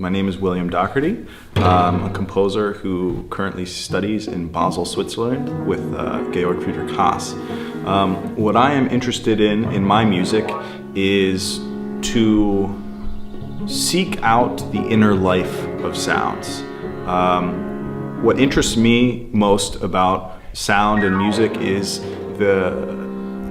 My name is William Dougherty. I'm a composer who currently studies in Basel, Switzerland with Georg Friedrich Haas. What I am interested in my music is to seek out the inner life of sounds. What interests me most about sound and music is the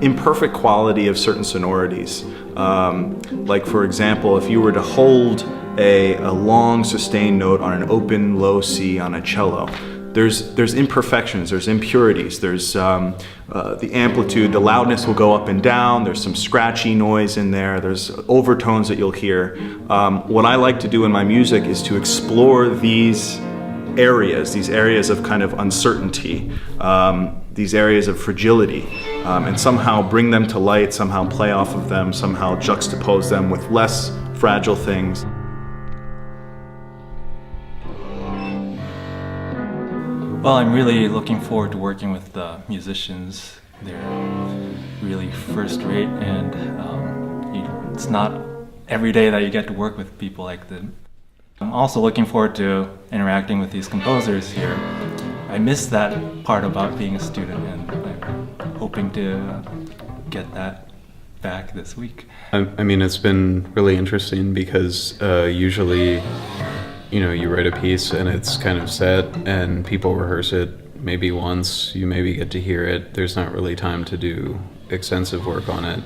imperfect quality of certain sonorities. Like for example, if you were to hold a long sustained note on an open low C on a cello, there's imperfections, there's impurities, there's the amplitude, the loudness will go up and down, there's some scratchy noise in there, there's overtones that you'll hear. What I like to do in my music is to explore these areas of kind of uncertainty, these areas of fragility, and somehow bring them to light, somehow play off of them, somehow juxtapose them with less fragile things. Well, I'm really looking forward to working with the musicians. They're really first rate, and it's not every day that you get to work with people like them. I'm also looking forward to interacting with these composers here. I miss that part about being a student, and I'm hoping to get that back this week. I mean, it's been really interesting because usually, you know, you write a piece and it's kind of set and people rehearse it maybe once, you maybe get to hear it. There's not really time to do extensive work on it.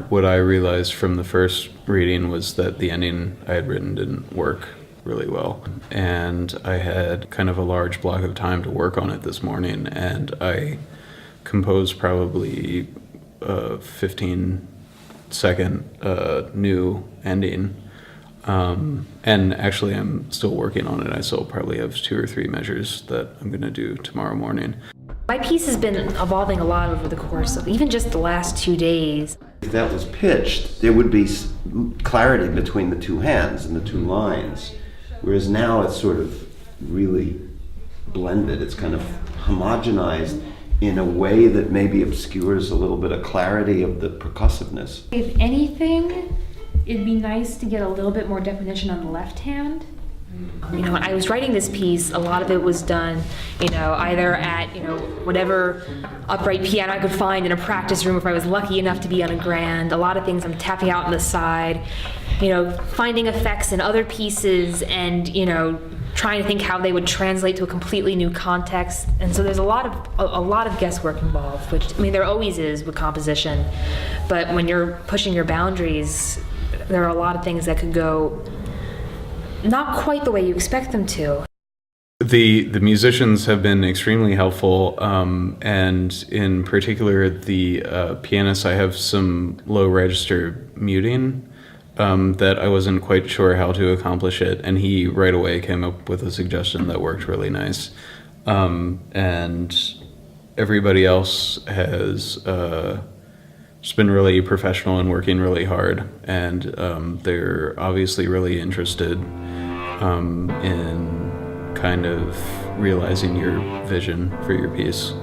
What I realized from the first reading was that the ending I had written didn't work really well. And I had kind of a large block of time to work on it this morning, and I composed probably a 15-second new ending. And actually I'm still working on it. I still probably have 2 or 3 measures that I'm going to do tomorrow morning. My piece has been evolving a lot over the course of even just the last 2 days. If that was pitched, there would be clarity between the 2 hands and the 2 lines, whereas now it's sort of really blended. It's kind of homogenized in a way that maybe obscures a little bit of clarity of the percussiveness. If anything, it'd be nice to get a little bit more definition on the left hand. You know, when I was writing this piece, a lot of it was done, you know, either at, you know, whatever upright piano I could find in a practice room if I was lucky enough to be on a grand. A lot of things I'm tapping out on the side, you know, finding effects in other pieces and, you know, trying to think how they would translate to a completely new context. And so there's a lot of guesswork involved, which, I mean, there always is with composition. But when you're pushing your boundaries, there are a lot of things that could go not quite the way you expect them to. The musicians have been extremely helpful, and in particular the pianist. I have some low register muting that I wasn't quite sure how to accomplish it, and he right away came up with a suggestion that worked really nice. And everybody else has just been really professional and working really hard, and they're obviously really interested in kind of realizing your vision for your piece.